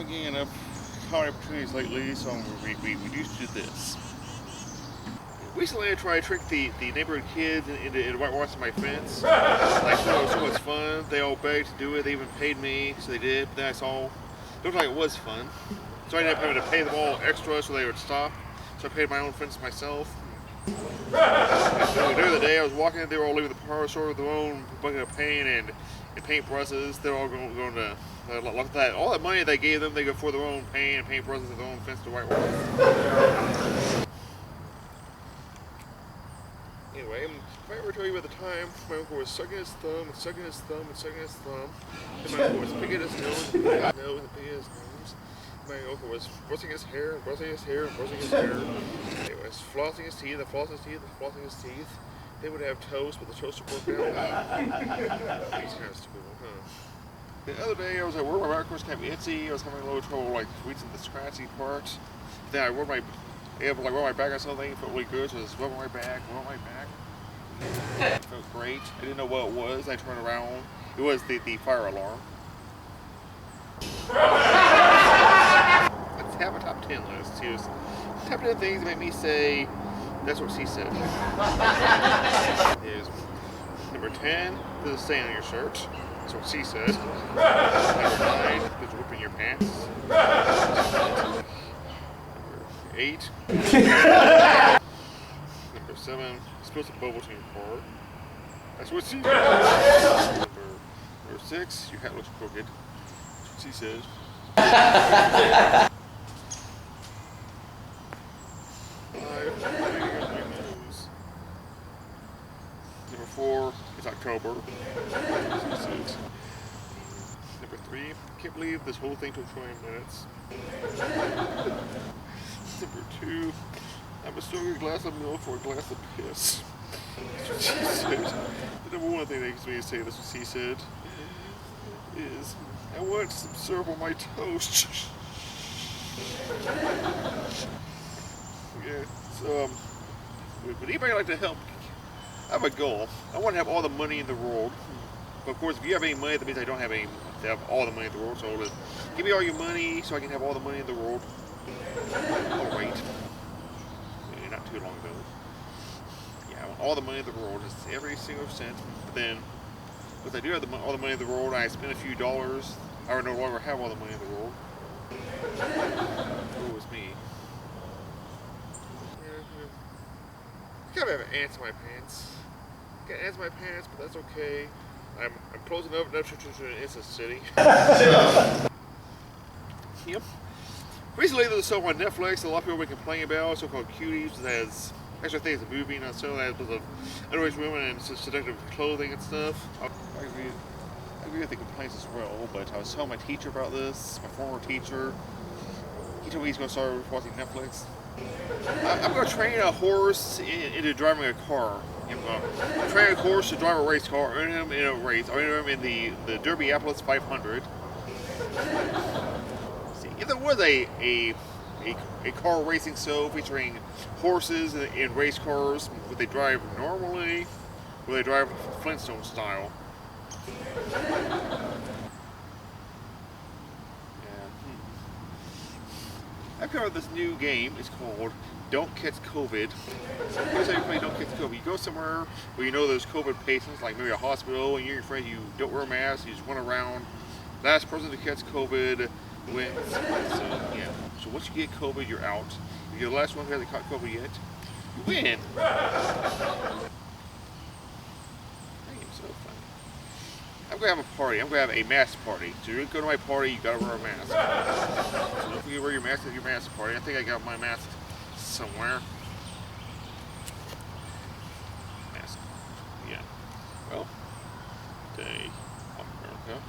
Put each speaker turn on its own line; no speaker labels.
I'm getting enough comedy opportunities lately, so we used to do this. Recently, I tried to trick the neighborhood kids into whitewashing my fence. Like, so it was so much fun. They all begged to do it. They even paid me, so they did. But then I saw it looked like it was fun. So I ended up having to pay them all extra so they would stop. So I paid my own fence myself. During the day, I was walking. They were all leaving the power store with their own bucket of paint and paint brushes. They're all going to look at that. All that money they gave them, they go for their own paint and paint brushes and their own fence to whitewash. Anyway, if I ever tell you about the time my uncle was sucking his thumb and sucking his thumb and sucking his thumb, and my uncle was picking his nose and picking his nose and picking his nose, my uncle was brushing his hair and brushing his hair and brushing his hair. Anyways, flossing his teeth and flossing his teeth and flossing his teeth. They would have toast, but the toast would broke down. He's kind of stupid, huh? The other day I was at work, my back was kind of itchy. I was having a little trouble like reaching the scratchy part. Then I rode my back on something, it felt really good, so I just rubbed my back. It felt great. I didn't know what it was. I turned around. It was the fire alarm. Let's have a top 10 list. Here's top 10 things that make me say, that's what she said. Is number 10, there's a stain on your shirt. That's what she said. Number 9, there's a rip in your pants. Number 8. Number 7, spilled some bubbles in your car. That's what she said. Number 6, your hat looks crooked. That's what she says. Number 4, it's October. Number 3, can't believe this whole thing took 20 minutes. Number 2, I'm mistaking a glass of milk for a glass of piss. That's what she said. The number 1 thing that makes me say that's what she said is, I want some syrup on my toast. Yeah, so, would anybody like to help? I have a goal. I want to have all the money in the world. But of course, if you have any money, that means I don't have all the money in the world. So give me all your money so I can have all the money in the world. Oh, wait. Yeah, not too long ago. Yeah, I want all the money in the world, just every single cent. But then, if I do have all the money in the world, I spend a few dollars, I would no longer have all the money in the world. Oh, it's me. I kind of have ants in my pants. I got ants in my pants, but that's okay. I'm close enough to it's a city. Yep. Recently there's a show on Netflix that a lot of people have been complaining about, a show called Cuties. It has, actually I think it's a movie, not so, that was of underage women and seductive clothing and stuff. I agree with the complaints as well, but I was telling my teacher about this, my former teacher. He told me he's going to start watching Netflix. I'm going to train a horse into driving a car. I'm going to train a horse to drive a race car, earn him in a race, or earn him in the Derby-Apples 500. See, if there was a car racing show featuring horses in race cars, would they drive normally, or would they drive Flintstone style? I've covered this new game. It's called Don't Catch COVID. Here's how you play Don't Catch COVID. You go somewhere where you know there's COVID patients, like maybe a hospital, and you and your friend, you don't wear a mask, you just run around. Last person to catch COVID wins. So, yeah. So once you get COVID, you're out. If you're the last one who hasn't caught COVID yet, you win. I'm going to have a party. I'm going to have a mask party. So you're going to go to my party, you got to wear a mask. So don't forget to wear your mask at your mask party. I think I got my mask somewhere. Mask. Yeah. Well, Day of America.